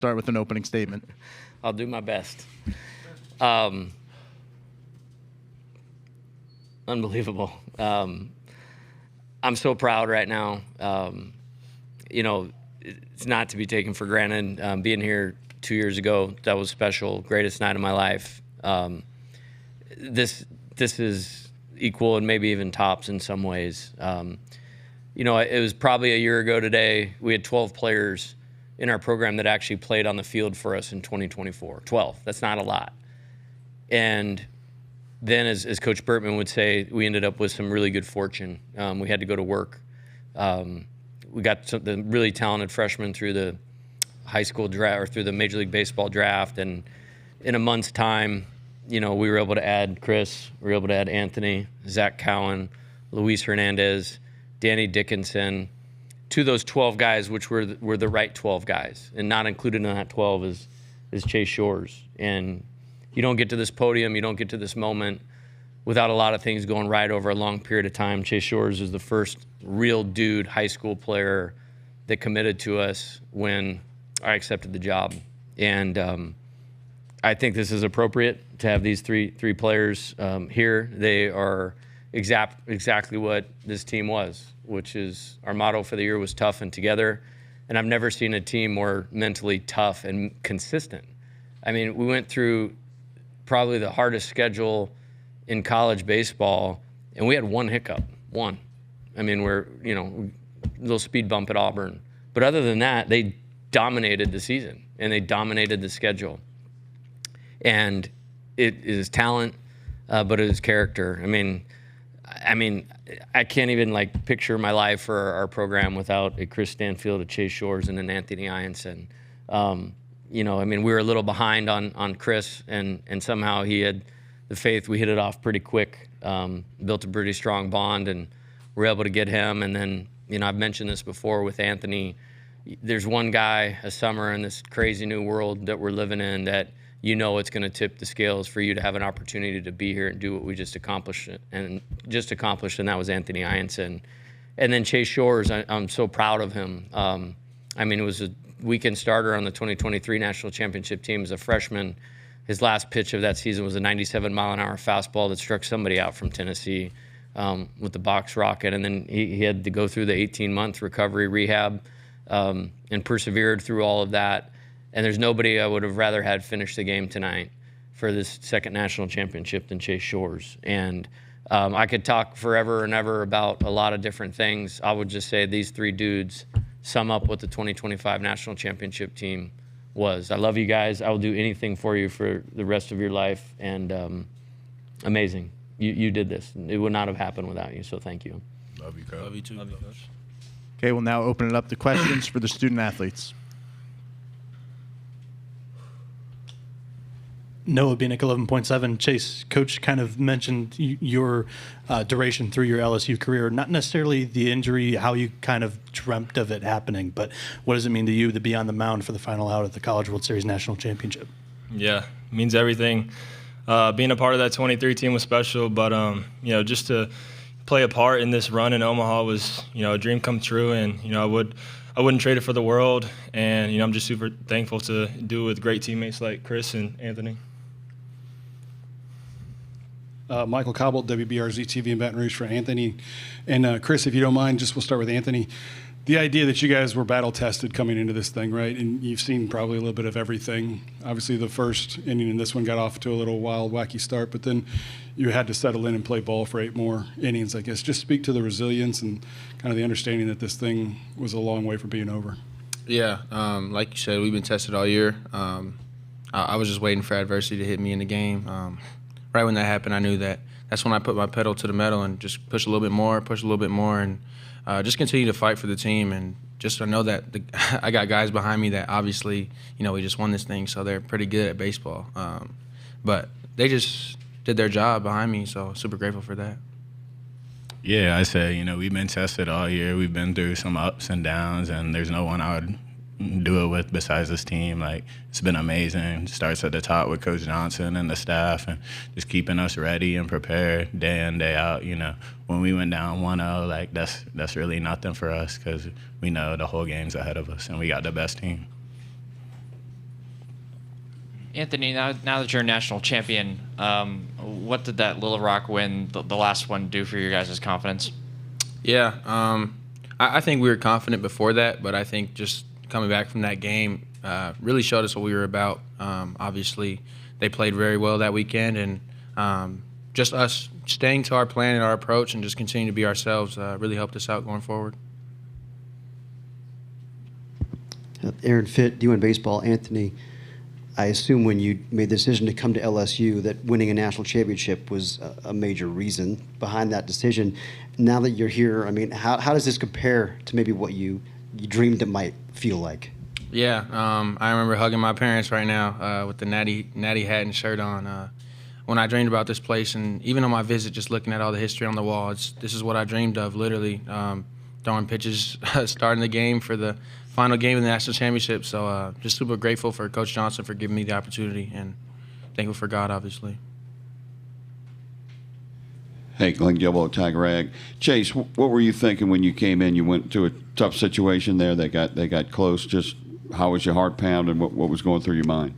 start with an opening statement. I'll do my best. Unbelievable. I'm so proud right now. It's not to be taken for granted. Being here 2 years ago, that was special. Greatest night of my life. This is equal and maybe even tops in some ways. It was probably a year ago today. We had 12 players in our program that actually played on the field for us in 2024. 12. That's not a lot. And then, as Coach Bertman would say, we ended up with some really good fortune. We had to go to work. We got the really talented freshmen through the high school draft or through the Major League Baseball draft, and in a month's time, we were able to add Chris, we were able to add Anthony, Zach Cowan, Luis Hernandez, Danny Dickinson, to those 12 guys, which were the right 12 guys, and not included in that 12 is Chase Shores. And you don't get to this podium, you don't get to this moment without a lot of things going right over a long period of time. Chase Shores is the first real dude high school player that committed to us when I accepted the job. And I think this is appropriate to have these three players here. They are exactly what this team was, which is our motto for the year was tough and together. And I've never seen a team more mentally tough and consistent. I mean, we went through probably the hardest schedule in college baseball, and we had one hiccup, one. I mean, we're, a little speed bump at Auburn. But other than that, they dominated the season, and they dominated the schedule. And it is talent, but it is character. I mean, I can't even picture my life or our program without a Chris Stanfield, a Chase Shores, and an Anthony Ianson. We were a little behind on Chris, and somehow he had the faith. We hit it off pretty quick, built a pretty strong bond, and we're able to get him. And then, I've mentioned this before with Anthony. There's one guy a summer in this crazy new world that we're living in that it's going to tip the scales for you to have an opportunity to be here and do what we just accomplished, and that was Anthony Ianson. And then Chase Shores, I'm so proud of him. It was a weekend starter on the 2023 National Championship team as a freshman. His last pitch of that season was a 97-mile-an-hour fastball that struck somebody out from Tennessee with the box rocket. And then he had to go through the 18-month recovery rehab and persevered through all of that. And there's nobody I would have rather had finish the game tonight for this second national championship than Chase Shores. And I could talk forever and ever about a lot of different things. I would just say these three dudes sum up what the 2025 national championship team was. I love you guys. I will do anything for you for the rest of your life. And amazing. You did this. It would not have happened without you, so thank you. Love you, Coach. Love you too, Coach. Okay, we'll now open it up to questions for the student athletes. Noah Bieniek, 11.7. Chase, Coach kind of mentioned your duration through your LSU career, not necessarily the injury, how you kind of dreamt of it happening, but what does it mean to you to be on the mound for the final out at the College World Series National Championship? Yeah, it means everything. Being a part of that 23 team was special, but just to play a part in this run in Omaha was, a dream come true, and I wouldn't trade it for the world, and I'm just super thankful to do it with great teammates like Chris and Anthony. Michael Cobble, WBRZ TV in Baton Rouge for Anthony. And Chris, if you don't mind, we'll start with Anthony. The idea that you guys were battle-tested coming into this thing, right? And you've seen probably a little bit of everything. Obviously, the first inning in this one got off to a little wild, wacky start, but then you had to settle in and play ball for 8 more innings, I guess. Just speak to the resilience and kind of the understanding that this thing was a long way from being over. Yeah, like you said, we've been tested all year. I was just waiting for adversity to hit me in the game. Right when that happened, I knew that's when I put my pedal to the metal and just push a little bit more, and just continue to fight for the team. And just I know that I got guys behind me that obviously, we just won this thing, so they're pretty good at baseball. But they just did their job behind me, so super grateful for that. Yeah, I say, we've been tested all year. We've been through some ups and downs, and there's no one I would do it with besides this team. It's been amazing. It starts at the top with Coach Johnson and the staff, and just keeping us ready and prepared day in, day out. When we went down 1-0, that's really nothing for us because we know the whole game's ahead of us, and we got the best team. Anthony, now that you're a national champion, what did that Little Rock win, the last one, do for your guys' confidence? Yeah, I think we were confident before that, but I think just coming back from that game really showed us what we were about. Obviously, they played very well that weekend, and just us staying to our plan and our approach and just continuing to be ourselves really helped us out going forward. Aaron Fitt, D1 Baseball. Anthony, I assume when you made the decision to come to LSU that winning a national championship was a major reason behind that decision. Now that you're here, I mean, how does this compare to maybe what you dreamed it might feel like? Yeah, I remember hugging my parents right now with the natty hat and shirt on. When I dreamed about this place, and even on my visit, just looking at all the history on the wall, this is what I dreamed of, literally, throwing pitches, starting the game for the final game of the national championship. So just super grateful for Coach Johnson for giving me the opportunity, and thankful for God, obviously. Hey, Glenn Gilbo, Tiger Rag. Chase, what were you thinking when you came in? You went to a tough situation there. They got close. Just how was your heart pounding? What was going through your mind?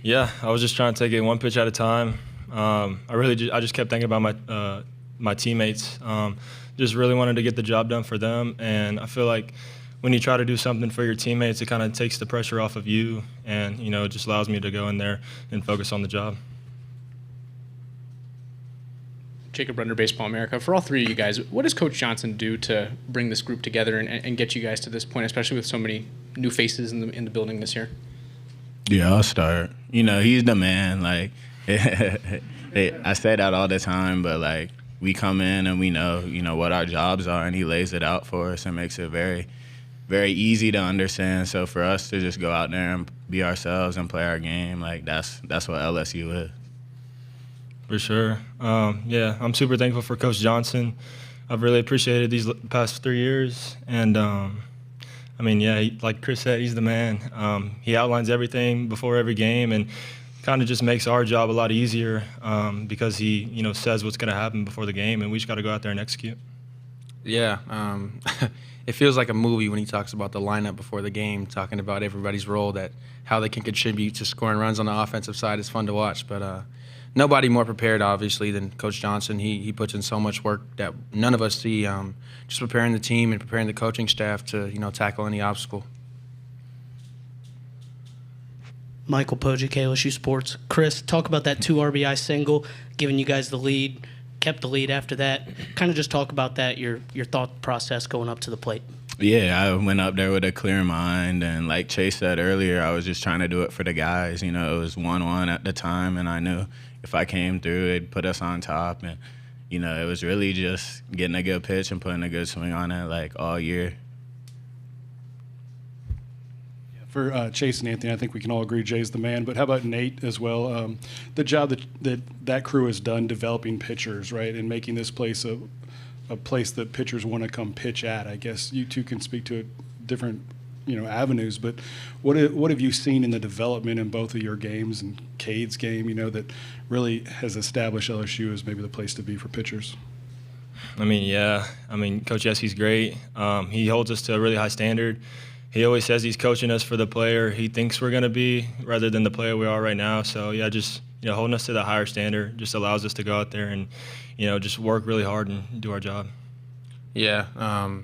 Yeah, I was just trying to take it one pitch at a time. I just kept thinking about my teammates. Just really wanted to get the job done for them, and I feel like when you try to do something for your teammates, it kind of takes the pressure off of you, and it just allows me to go in there and focus on the job. Jacob Runder, Baseball America. For all three of you guys, what does Coach Johnson do to bring this group together and get you guys to this point, especially with so many new faces in the building this year? Yeah, I'll start. He's the man. Like, I say that all the time, but like we come in and we know, what our jobs are, and he lays it out for us and makes it very, very easy to understand. So for us to just go out there and be ourselves and play our game, like that's what LSU is. For sure. Yeah, I'm super thankful for Coach Johnson. I've really appreciated these past 3 years, and like Chris said, he's the man. He outlines everything before every game, and kind of just makes our job a lot easier because he, says what's going to happen before the game, and we just got to go out there and execute. Yeah, it feels like a movie when he talks about the lineup before the game, talking about everybody's role, how they can contribute to scoring runs on the offensive side. Is fun to watch, but nobody more prepared, obviously, than Coach Johnson. He puts in so much work that none of us see, just preparing the team and preparing the coaching staff to, tackle any obstacle. Michael Pojik, LSU Sports. Chris, talk about that 2 RBI single, giving you guys the lead, kept the lead after that. Kind of just talk about that, your thought process going up to the plate. Yeah, I went up there with a clear mind, and like Chase said earlier, I was just trying to do it for the guys. It was 1-1 at the time, and I knew if I came through, it'd put us on top. And, it was really just getting a good pitch and putting a good swing on it, like, all year. For Chase and Anthony, I think we can all agree Jay's the man. But how about Nate as well? The job that crew has done developing pitchers, right, and making this place a place that pitchers want to come pitch at. I guess you two can speak to it different avenues, but what have you seen in the development in both of your games and Cade's game, that really has established LSU as maybe the place to be for pitchers? Coach Jesse's great. He holds us to a really high standard. He always says he's coaching us for the player he thinks we're going to be rather than the player we are right now. So, yeah, just holding us to the higher standard just allows us to go out there and, just work really hard and do our job. Yeah,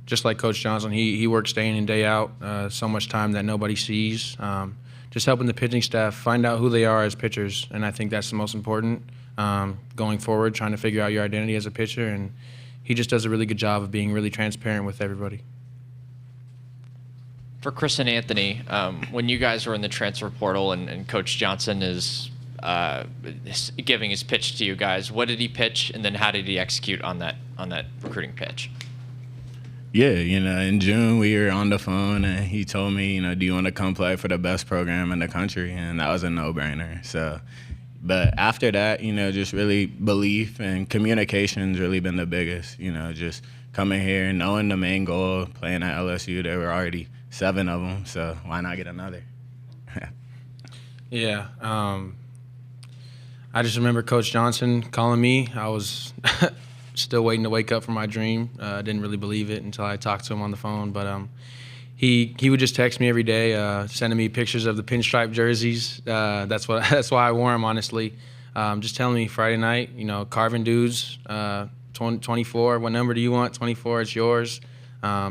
just like Coach Johnson, he works day in and day out, so much time that nobody sees. Just helping the pitching staff find out who they are as pitchers, and I think that's the most important going forward, trying to figure out your identity as a pitcher, and he just does a really good job of being really transparent with everybody. For Chris and Anthony, when you guys were in the transfer portal and Coach Johnson is giving his pitch to you guys, what did he pitch, and then how did he execute on that recruiting pitch? Yeah, in June we were on the phone and he told me, do you want to come play for the best program in the country? And that was a no-brainer. So, but after that, just really belief and communication's really been the biggest. Just coming here, knowing the main goal, playing at LSU. There were already 7 of them, so why not get another? Yeah, I just remember Coach Johnson calling me. I was still waiting to wake up from my dream. I didn't really believe it until I talked to him on the phone. But he would just text me every day, sending me pictures of the pinstripe jerseys. That's why I wore them, honestly. Just telling me Friday night, carving dudes, 24. What number do you want? 24. It's yours.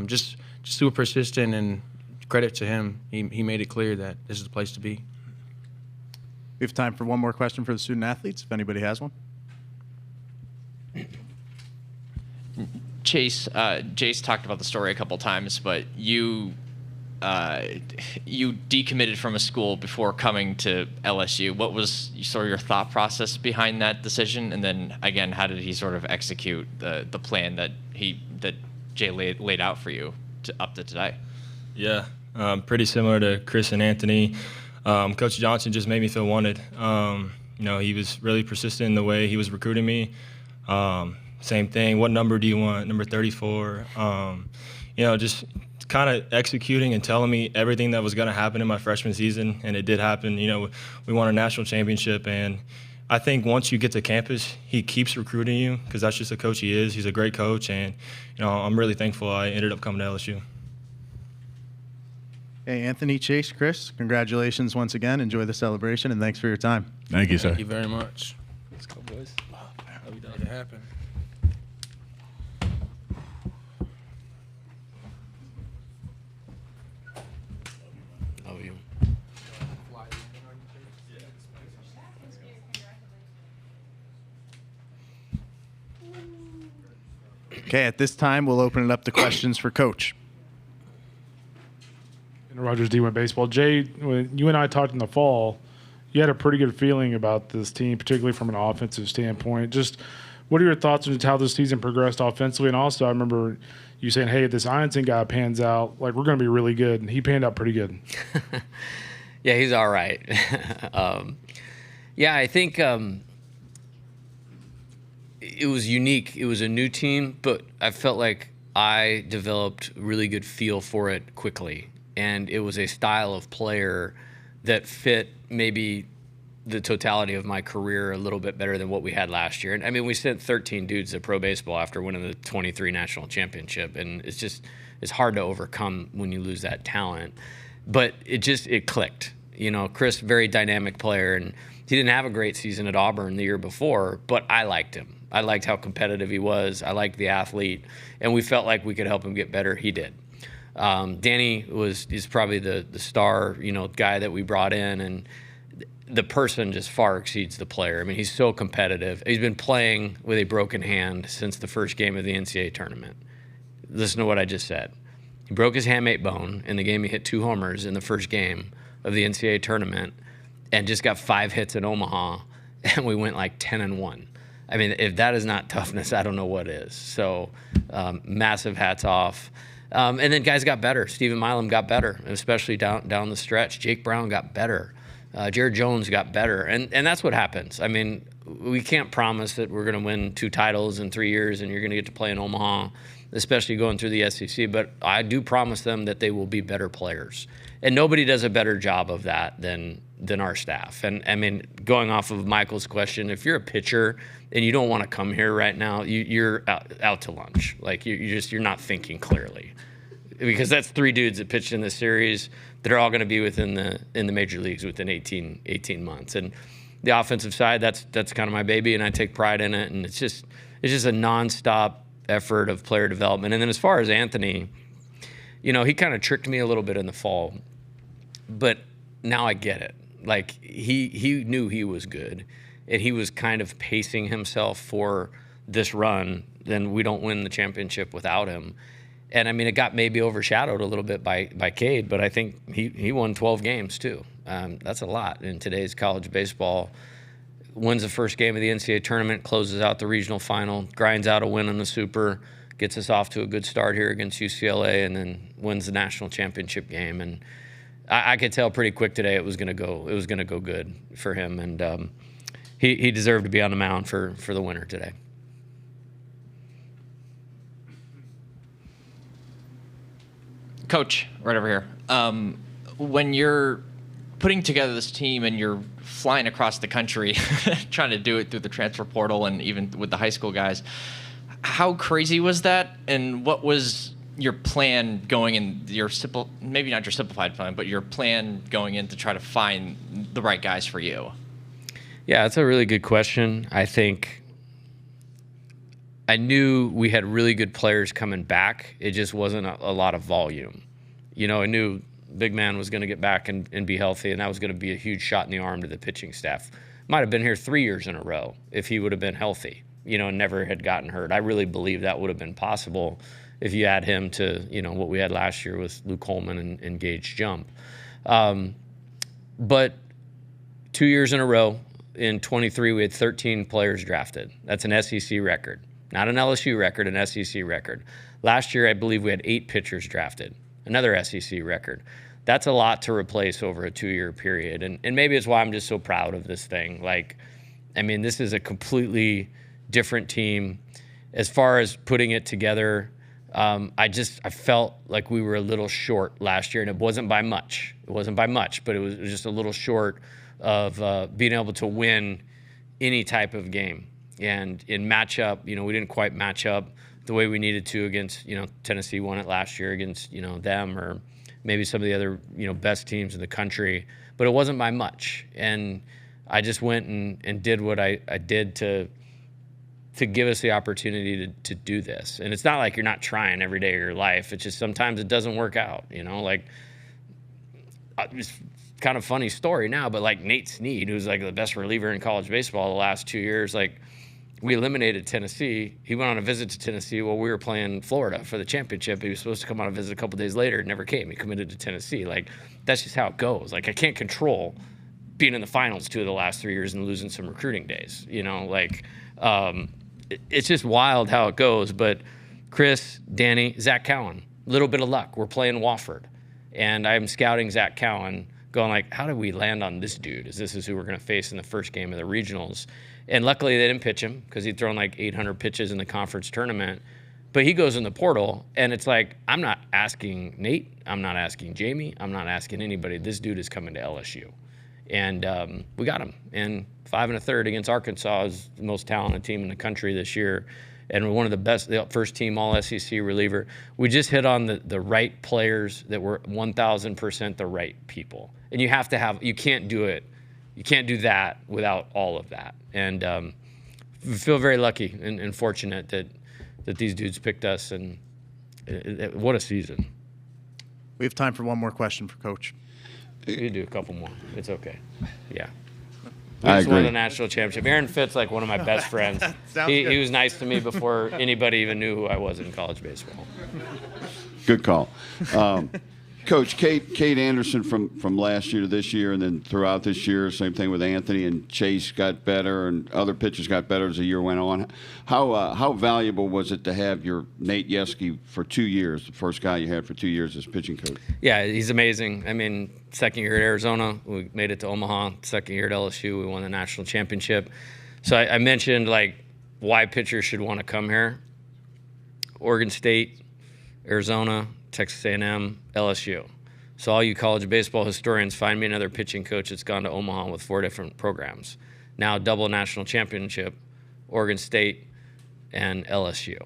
Just super persistent, and credit to him. He made it clear that this is the place to be. We have time for one more question for the student athletes, if anybody has one. Chase, Jace talked about the story a couple times, but you decommitted from a school before coming to LSU. What was sort of your thought process behind that decision? And then again, how did he sort of execute the plan that Jay laid out for you up to today? Yeah, pretty similar to Chris and Anthony. Coach Johnson just made me feel wanted. He was really persistent in the way he was recruiting me. Same thing. What number do you want? Number 34. Just kind of executing and telling me everything that was going to happen in my freshman season, and it did happen. We won a national championship, and I think once you get to campus, he keeps recruiting you because that's just the coach he is. He's a great coach, and I'm really thankful I ended up coming to LSU. Hey, Anthony, Chase, Chris, congratulations once again. Enjoy the celebration, and thanks for your time. Thank you, sir. Thank you very much. Let's go, boys. Made it happen. Love you. Okay, at this time, we'll open it up to questions for Coach. Rogers D1 Baseball. Jay, when you and I talked in the fall, you had a pretty good feeling about this team, particularly from an offensive standpoint. Just what are your thoughts on how this season progressed offensively? And also, I remember you saying, hey, if this Ianson guy pans out, we're going to be really good. And he panned out pretty good. Yeah, he's all right. I think it was unique. It was a new team, but I felt like I developed a really good feel for it quickly. And it was a style of player that fit maybe the totality of my career a little bit better than what we had last year. And I mean, we sent 13 dudes to pro baseball after winning the 23 national championship. And it's hard to overcome when you lose that talent. But it clicked. Chris, very dynamic player. And he didn't have a great season at Auburn the year before, but I liked him. I liked how competitive he was. I liked the athlete. And we felt like we could help him get better. He did. Danny is probably the star, guy that we brought in, and the person just far exceeds the player. I mean, he's so competitive. He's been playing with a broken hand since the first game of the NCAA tournament. Listen to what I just said. He broke his hamate bone in the game. He hit 2 homers in the first game of the NCAA tournament and just got 5 hits in Omaha, and we went 10-1. I mean, if that is not toughness, I don't know what is. So massive hats off. And then guys got better. Stephen Milam got better, especially down the stretch. Jake Brown got better. Jared Jones got better. And that's what happens. I mean, we can't promise that we're going to win 2 titles in 3 years and you're going to get to play in Omaha, especially going through the SEC. But I do promise them that they will be better players. And nobody does a better job of that than our staff. And I mean, going off of Michael's question, if you're a pitcher and you don't want to come here right now, you're out to lunch. You're not thinking clearly, because that's 3 dudes that pitched in this series that are all going to be in the major leagues within 18 months. And the offensive side, that's kind of my baby, and I take pride in it. And it's just a nonstop effort of player development. And then as far as Anthony, he kind of tricked me a little bit in the fall, but now I get it. He knew he was good, and he was kind of pacing himself for this run. Then we don't win the championship without him. And I mean, it got maybe overshadowed a little bit by Cade, but I think he won 12 games too. That's a lot in today's college baseball. Wins the first game of the NCAA tournament, closes out the regional final, grinds out a win in the Super, gets us off to a good start here against UCLA, and then wins the national championship game. And I could tell pretty quick today it was going to go good for him, and he deserved to be on the mound for the winner today. Coach, right over here. When you're putting together this team and you're flying across the country, trying to do it through the transfer portal and even with the high school guys, how crazy was that? And what was your plan going in, maybe not your simplified plan, but your plan going in to try to find the right guys for you? Yeah, that's a really good question. I think I knew we had really good players coming back. It just wasn't a lot of volume. I knew big man was going to get back and be healthy, and that was going to be a huge shot in the arm to the pitching staff. Might have been here 3 years in a row if he would have been healthy, and never had gotten hurt. I really believe that would have been possible if you add him to, what we had last year with Luke Coleman and Gage Jump. But 2 years in a row, in 23, we had 13 players drafted. That's an SEC record. Not an LSU record, an SEC record. Last year, I believe we had 8 pitchers drafted, another SEC record. That's a lot to replace over a 2-year period. And maybe it's why I'm just so proud of this thing. This is a completely different team. As far as putting it together, I felt like we were a little short last year, and it wasn't by much. But it was just a little short of being able to win any type of game. And in matchup, we didn't quite match up the way we needed to against, Tennessee won it last year against, them, or maybe some of the other, best teams in the country. But it wasn't by much. And I just went and did what I did to give us the opportunity to do this. And it's not like you're not trying every day of your life. It's just sometimes it doesn't work out, It's kind of funny story now, but Nate Snead, who's the best reliever in college baseball the last 2 years, we eliminated Tennessee. He went on a visit to Tennessee while we were playing Florida for the championship. He was supposed to come on a visit a couple days later. Never came. He committed to Tennessee. That's just how it goes. I can't control being in the finals 2 of the last 3 years and losing some recruiting days. It's just wild how it goes. But Chris, Danny, Zach Cowan, little bit of luck. We're playing Wofford. And I'm scouting Zach Cowan, going how do we land on this dude? This is who we're going to face in the first game of the regionals. And luckily they didn't pitch him because he'd thrown 800 pitches in the conference tournament. But he goes in the portal, and it's I'm not asking Nate. I'm not asking Jamie. I'm not asking anybody. This dude is coming to LSU. And we got him. And 5 1/3 against Arkansas is the most talented team in the country this year. And one of the best, the first team all-SEC reliever. We just hit on the right players that were 1,000% the right people. And you have to have, you can't do it. You can't do that without all of that. And we feel very lucky and fortunate that these dudes picked us. And what a season. We have time for one more question for Coach. We can do a couple more. It's okay. Yeah. I just won agree. the national championship. Aaron Fitt's one of my best friends. He was nice to me before anybody even knew who I was in college baseball. Good call. Coach, Kate Anderson from last year to this year, and then throughout this year, same thing with Anthony and Chase got better, and other pitchers got better as the year went on. How valuable was it to have your Nate Yeske for 2 years, the first guy you had for 2 years as pitching coach? Yeah, he's amazing. Second year at Arizona, we made it to Omaha. Second year at LSU, we won the national championship. So I mentioned why pitchers should want to come here. Oregon State, Arizona, Texas A&M, LSU. So all you college baseball historians, find me another pitching coach that's gone to Omaha with 4 different programs. Now double national championship, Oregon State and LSU.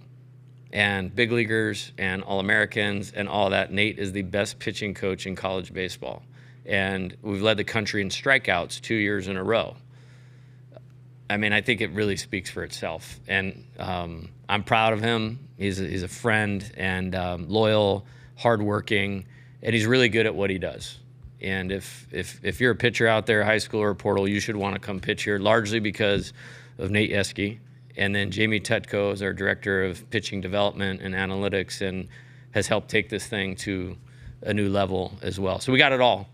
And big leaguers and All-Americans and all that. Nate is the best pitching coach in college baseball. And we've led the country in strikeouts 2 years in a row. I think it really speaks for itself. And I'm proud of him. He's a friend and loyal, hardworking, and he's really good at what he does. And if you're a pitcher out there, high school or portal, you should want to come pitch here, largely because of Nate Yeske. And then Jamie Tetko is our director of pitching development and analytics and has helped take this thing to a new level as well. So we got it all.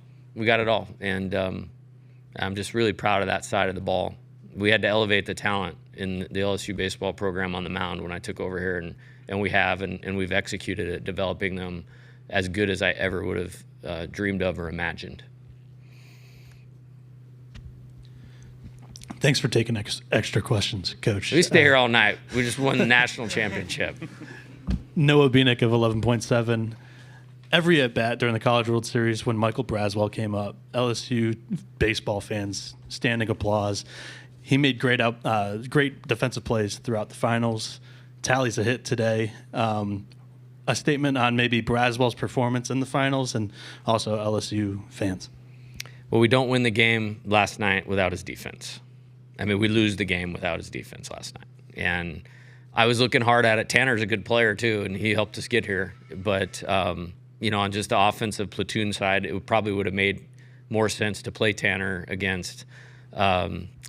And I'm just really proud of that side of the ball. We had to elevate the talent in the LSU baseball program on the mound when I took over here, and we have, and we've executed it, developing them as good as I ever would have dreamed of or imagined. Thanks for taking extra questions, Coach. We stay here all night. We just won the national championship. Noah Bieniek of 11.7. Every at-bat during the College World Series when Michael Braswell came up, LSU baseball fans, standing applause. He made great defensive plays throughout the finals. Tallies a hit today. a statement on maybe Braswell's performance in the finals and also LSU fans. Well, we don't win the game last night without his defense. I mean, we lose the game without his defense last night. And I was looking hard at it. Tanner's a good player, too, and he helped us get here. But, you know, on just the offensive platoon side, it probably would have made more sense to play Tanner against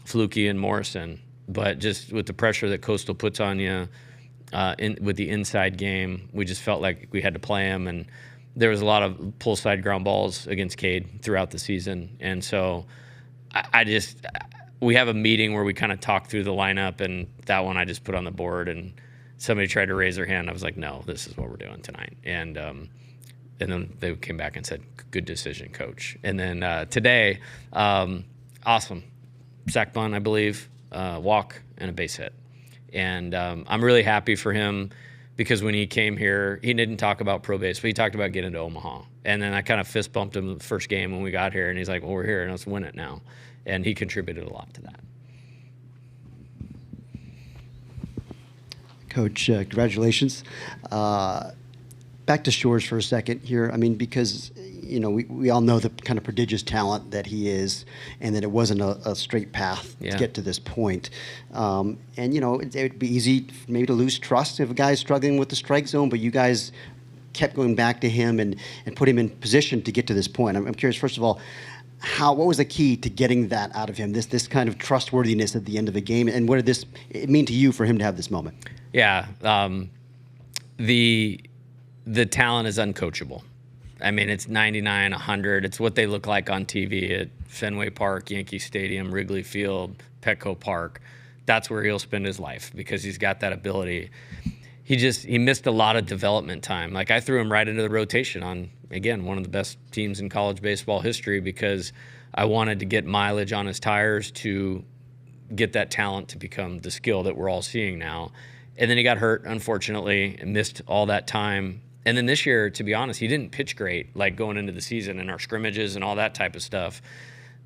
Fluky and Morrison. But just with the pressure that Coastal puts on you with the inside game, we just felt like we had to play him. And there was a lot of pull side ground balls against Cade throughout the season. And so we have a meeting where we kind of talk through the lineup, and that one I just put on the board, and somebody tried to raise their hand. I was like, no, this is what we're doing tonight. And then they came back and said, good decision, coach. And then today, awesome. Sack bunt, I believe, walk, and a base hit. And I'm really happy for him because when he came here, he didn't talk about pro base, but he talked about getting to Omaha. And then I kind of fist bumped him the first game when we got here, and he's like, well, we're here, and let's win it now. And he contributed a lot to that. Coach, congratulations. Back to Shores for a second here. I mean, because, you know, we all know the kind of prodigious talent that he is, and that it wasn't a straight path to get to this point. And, you know, it would be easy maybe to lose trust if a guy's struggling with the strike zone, but you guys kept going back to him and put him in position to get to this point. I'm curious, first of all, what was the key to getting that out of him, this kind of trustworthiness at the end of a game, and what did it mean to you for him to have this moment? Yeah, the talent is uncoachable. I mean, it's 99, 100. It's what they look like on TV at Fenway Park, Yankee Stadium, Wrigley Field, Petco Park. That's where he'll spend his life because he's got that ability. He missed a lot of development time. Like, I threw him right into the rotation on, again, one of the best teams in college baseball history because I wanted to get mileage on his tires to get that talent to become the skill that we're all seeing now. And then he got hurt, unfortunately, and missed all that time. And then this year, to be honest, he didn't pitch great, like going into the season and our scrimmages and all that type of stuff.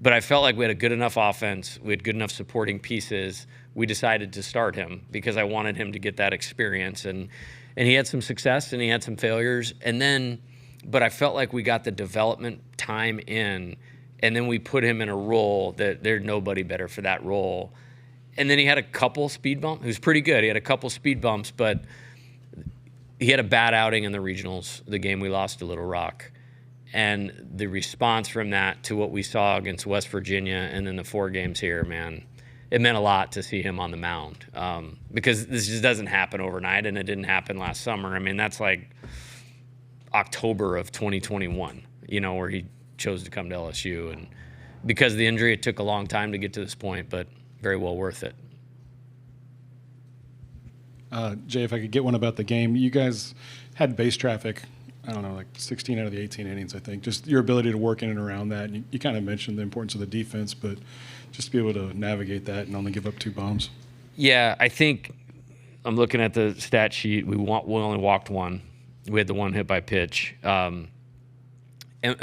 But I felt like we had a good enough offense. We had good enough supporting pieces. We decided to start him because I wanted him to get that experience. And he had some success and he had some failures. But I felt like we got the development time in, and then we put him in a role that there's nobody better for that role. And then he had a couple speed bumps. He was pretty good. He had a couple speed bumps, but he had a bad outing in the regionals, the game we lost to Little Rock. And the response from that to what we saw against West Virginia and then the 4 games here, man, it meant a lot to see him on the mound because this just doesn't happen overnight, and it didn't happen last summer. I mean, that's like October of 2021, you know, where he chose to come to LSU. And because of the injury, it took a long time to get to this point, but very well worth it. Jay, if I could get one about the game, you guys had base traffic, I don't know, like 16 out of the 18 innings, I think. Just your ability to work in and around that. And you kind of mentioned the importance of the defense, but just to be able to navigate that and only give up 2 bombs. Yeah, I think I'm looking at the stat sheet. We only walked 1. We had the 1 hit by pitch. And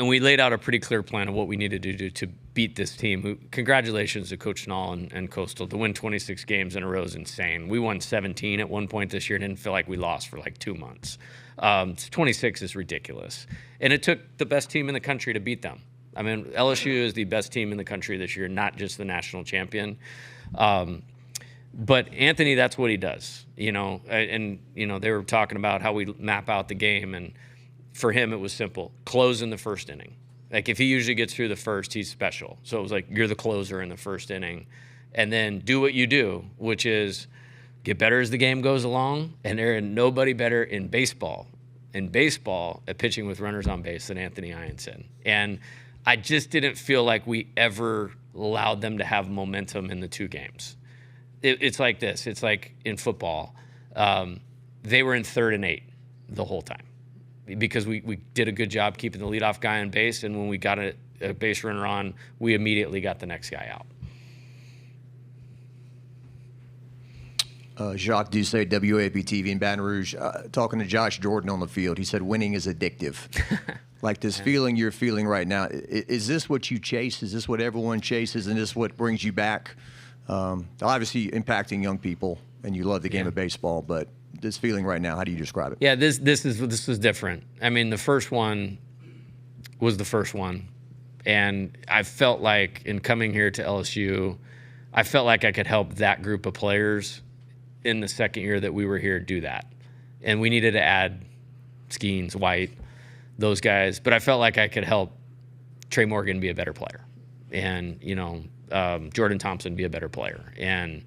we laid out a pretty clear plan of what we needed to do to beat this team. Congratulations to Coach Nall and Coastal. To win 26 games in a row is insane. We won 17 at one point this year. Didn't feel like we lost for like 2 months. 26 is ridiculous. And it took the best team in the country to beat them. I mean, LSU is the best team in the country this year, not just the national champion. But Anthony, that's what he does, you know. And, you know, they were talking about how we map out the game, and for him, it was simple. Close in the first inning. Like, if he usually gets through the first, he's special. So it was like, you're the closer in the first inning. And then do what you do, which is get better as the game goes along. And there is nobody better in baseball at pitching with runners on base than Anthony Ianson. And I just didn't feel like we ever allowed them to have momentum in the 2 games. It's like this. It's like in football. They were in 3rd and 8 the whole time, because we did a good job keeping the leadoff guy on base, and when we got a base runner on, we immediately got the next guy out. Jacques Doucet, WAP-TV in Baton Rouge, talking to Josh Jordan on the field. He said winning is addictive. Like this feeling you're feeling right now, is this what you chase? Is this what everyone chases, and this what brings you back? Obviously impacting young people, and you love the game of baseball, but this feeling right now? How do you describe it? Yeah, this is different. I mean, the first one was the first one, and I felt like in coming here to LSU, I felt like I could help that group of players in the second year that we were here do that, and we needed to add Skeens, White, those guys. But I felt like I could help Trey Morgan be a better player, and Jordan Thompson be a better player, and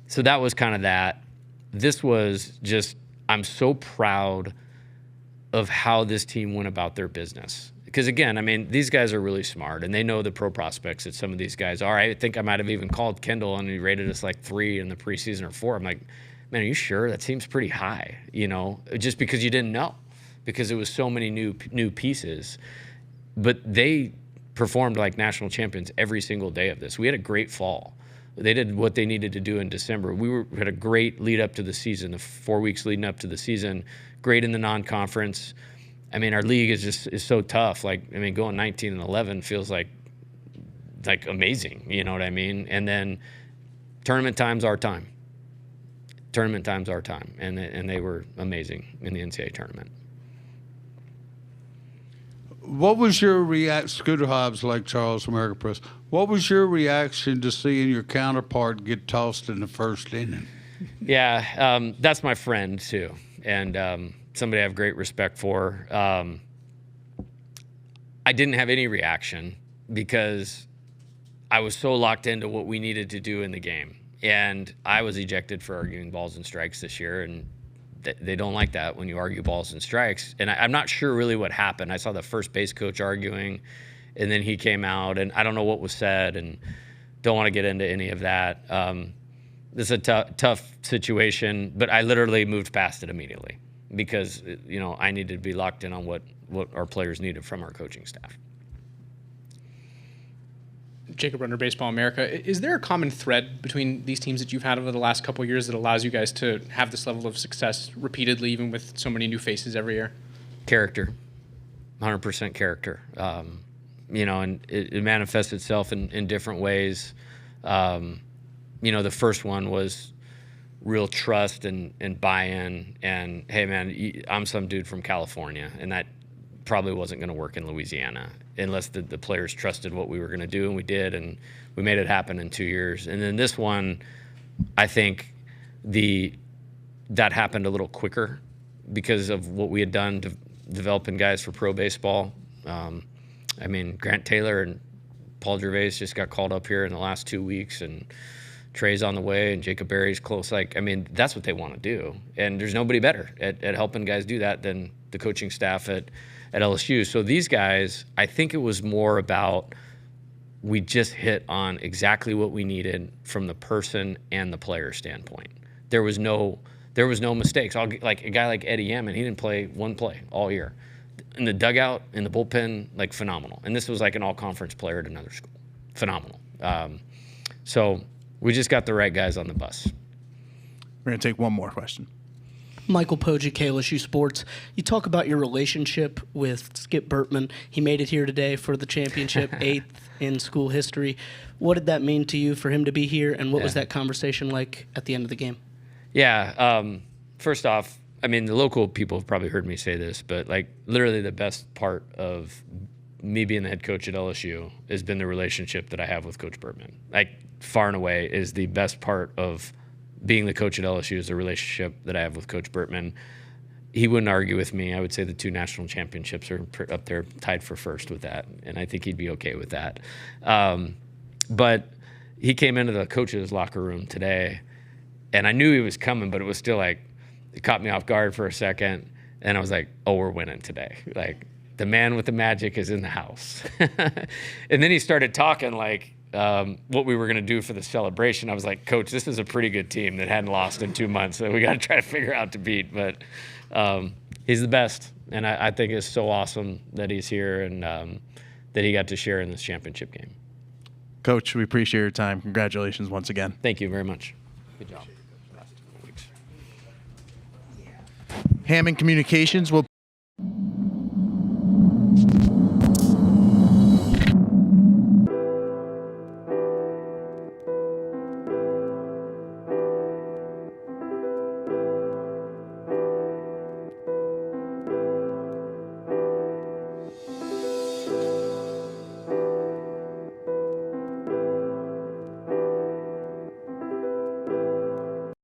so that was kind of that. This was just, I'm so proud of how this team went about their business. Because again, I mean, these guys are really smart, and they know the pro prospects that some of these guys are. I think I might have even called Kendall, and he rated us like 3 in the preseason or 4. I'm like, man, are you sure? That seems pretty high, just because you didn't know, because it was so many new pieces. But they performed like national champions every single day of this. We had a great fall. They did what they needed to do in December. We had a great lead up to the season, the 4 weeks leading up to the season. Great in the non-conference. I mean, our league is so tough. Like, I mean, going 19-11 feels like amazing. You know what I mean? And then tournament time's our time. Tournament time's our time, and they were amazing in the NCAA tournament. What was your reaction, Scooter Hobbs, Lake Charles, America Press? What was your reaction to seeing your counterpart get tossed in the first inning? Yeah, that's my friend too, and somebody I have great respect for. I didn't have any reaction because I was so locked into what we needed to do in the game, and I was ejected for arguing balls and strikes this year, and they don't like that when you argue balls and strikes. And I'm not sure really what happened. I saw the first base coach arguing, and then he came out, and I don't know what was said, and don't want to get into any of that. This is a tough situation, but I literally moved past it immediately because, I needed to be locked in on what our players needed from our coaching staff. Jacob Runner, Baseball America. Is there a common thread between these teams that you've had over the last couple of years that allows you guys to have this level of success repeatedly, even with so many new faces every year? Character, 100% character. And it manifests itself in different ways. The first one was real trust and buy-in, and hey man, I'm some dude from California, and that probably wasn't going to work in Louisiana unless the players trusted what we were going to do, and we did, and we made it happen in 2 years. And then this one, I think that happened a little quicker because of what we had done to developing guys for pro baseball. Grant Taylor and Paul Gervais just got called up here in the last 2 weeks, and Trey's on the way, and Jacob Berry's close. That's what they want to do. And there's nobody better at helping guys do that than the coaching staff at LSU. So these guys, I think it was more about we just hit on exactly what we needed from the person and the player standpoint. There was no mistakes. Like a guy like Eddie Yaman, he didn't play one play all year. In the dugout, in the bullpen, phenomenal. And this was like an all-conference player at another school. Phenomenal. So we just got the right guys on the bus. We're going to take one more question. Michael Pojik, LSU Sports. You talk about your relationship with Skip Bertman. He made it here today for the championship, 8th in school history. What did that mean to you for him to be here, and what was that conversation like at the end of the game? Yeah, first off, the local people have probably heard me say this, but literally the best part of me being the head coach at LSU has been the relationship that I have with Coach Bertman. Far and away is the best part of being the coach at LSU is the relationship that I have with Coach Bertman. He wouldn't argue with me. I would say the 2 national championships are up there tied for first with that, and I think he'd be okay with that. But he came into the coach's locker room today, and I knew he was coming, but it was still it caught me off guard for a second, and I was like, oh, we're winning today. The man with the magic is in the house. And then he started talking what we were going to do for the celebration. I was like, Coach, this is a pretty good team that hadn't lost in 2 months, so we got to try to figure out to beat. But he's the best, and I think it's so awesome that he's here and that he got to share in this championship game. Coach, we appreciate your time. Congratulations once again. Thank you very much. Good job. Hammond Communications will